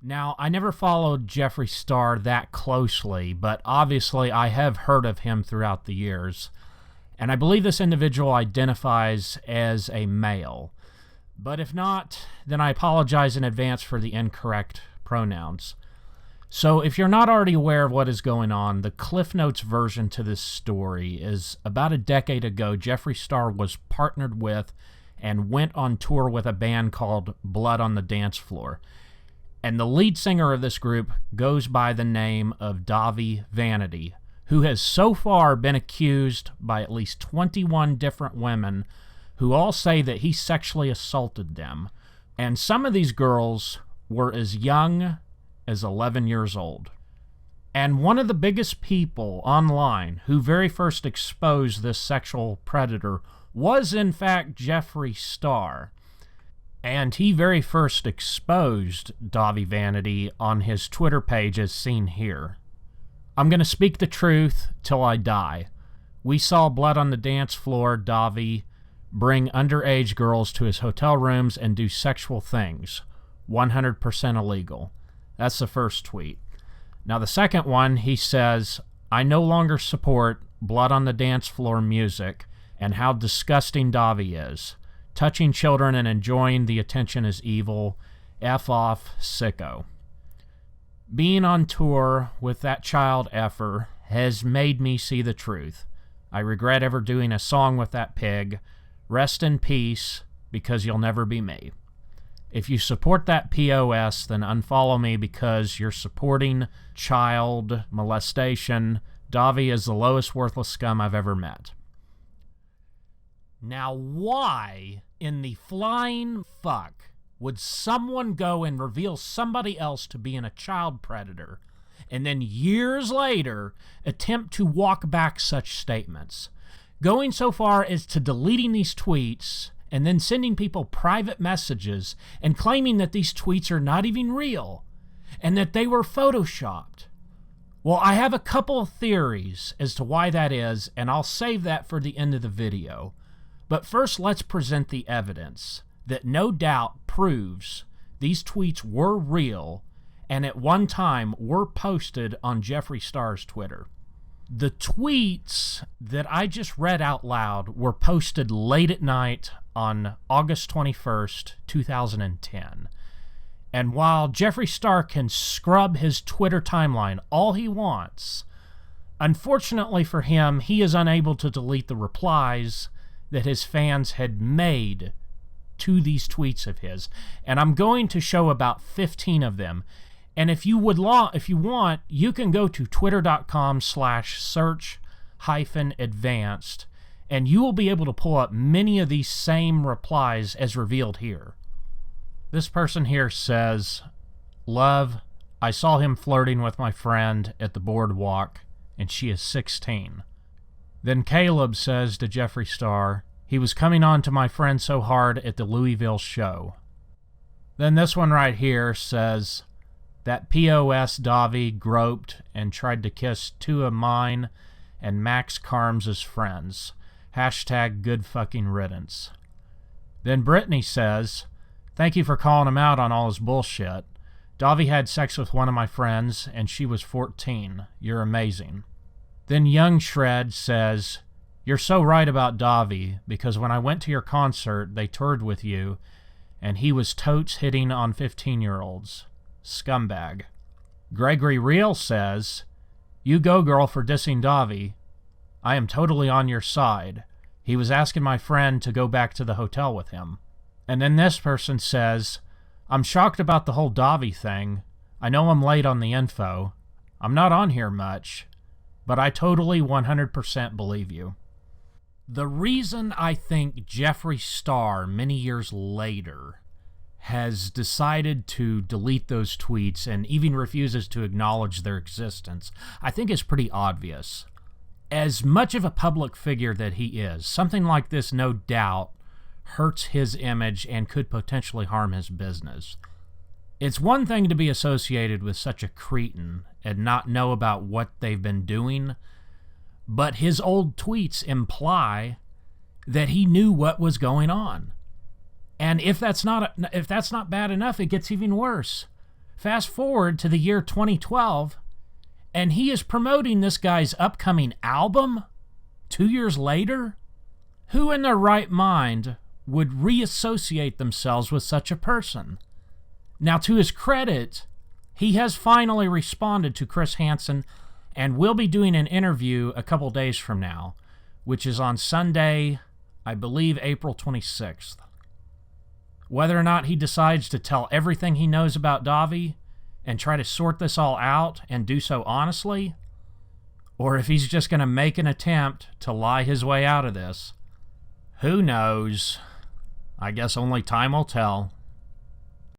Now, I never followed Jeffree Star that closely, but obviously I have heard of him throughout the years. And I believe this individual identifies as a male. But if not, then I apologize in advance for the incorrect pronouns. So if you're not already aware of what is going on, the Cliff Notes version to this story is about a decade ago, Jeffree Star was partnered with and went on tour with a band called Blood on the Dance Floor. And the lead singer of this group goes by the name of Dahvie Vanity, who has so far been accused by at least 21 different women who all say that he sexually assaulted them. And some of these girls were as young as 11 years old. And one of the biggest people online who very first exposed this sexual predator was in fact Jeffree Star. And he very first exposed Dahvie Vanity on his Twitter page as seen here. I'm going to speak the truth till I die. We saw Blood on the Dance Floor Dahvie bring underage girls to his hotel rooms and do sexual things. 100% illegal. That's the first tweet. Now the second one, he says, I no longer support Blood on the Dance Floor music and how disgusting Dahvie is. Touching children and enjoying the attention is evil. F off, sicko. Being on tour with that child effer has made me see the truth. I regret ever doing a song with that pig. Rest in peace, because you'll never be me. If you support that POS, then unfollow me because you're supporting child molestation. Dahvie is the lowest worthless scum I've ever met. Now, why in the flying fuck would someone go and reveal somebody else to being a child predator and then years later attempt to walk back such statements? Going so far as to deleting these tweets and then sending people private messages and claiming that these tweets are not even real and that they were photoshopped. Well, I have a couple of theories as to why that is, and I'll save that for the end of the video. But first, let's present the evidence that no doubt proves these tweets were real and at one time were posted on Jeffree Star's Twitter. The tweets that I just read out loud were posted late at night on August 21st, 2010. And while Jeffree Star can scrub his Twitter timeline all he wants, unfortunately for him, he is unable to delete the replies that his fans had made to these tweets of his. And I'm going to show about 15 of them. And if you want, you can go to twitter.com/search-advanced, and you will be able to pull up many of these same replies as revealed here. This person here says, Love, I saw him flirting with my friend at the boardwalk, and she is 16. Then Caleb says to Jeffree Star, he was coming on to my friend so hard at the Louisville show. Then this one right here says, that POS Dahvie groped and tried to kiss two of mine and Max Carms' friends. Hashtag good fucking riddance. Then Brittany says, thank you for calling him out on all his bullshit. Dahvie had sex with one of my friends and she was 14. You're amazing. Then Young Shred says, you're so right about Dahvie because when I went to your concert, they toured with you and he was totes hitting on 15-year-olds. Scumbag. Gregory Real says, you go girl for dissing Dahvie. I am totally on your side. He was asking my friend to go back to the hotel with him. And then this person says, I'm shocked about the whole Dahvie thing. I know I'm late on the info. I'm not on here much, but I totally 100% believe you. The reason I think Jeffree Star, many years later, has decided to delete those tweets and even refuses to acknowledge their existence, I think is pretty obvious. As much of a public figure that he is, something like this no doubt hurts his image and could potentially harm his business. It's one thing to be associated with such a cretin and not know about what they've been doing, but his old tweets imply that he knew what was going on. And if that's not bad enough, it gets even worse. Fast forward to the year 2012, and he is promoting this guy's upcoming album 2 years later? Who in their right mind would reassociate themselves with such a person? Now, to his credit, he has finally responded to Chris Hansen and will be doing an interview a couple days from now, which is on Sunday, I believe April 26th. Whether or not he decides to tell everything he knows about Dahvie and try to sort this all out and do so honestly, or if he's just going to make an attempt to lie his way out of this, who knows? I guess only time will tell.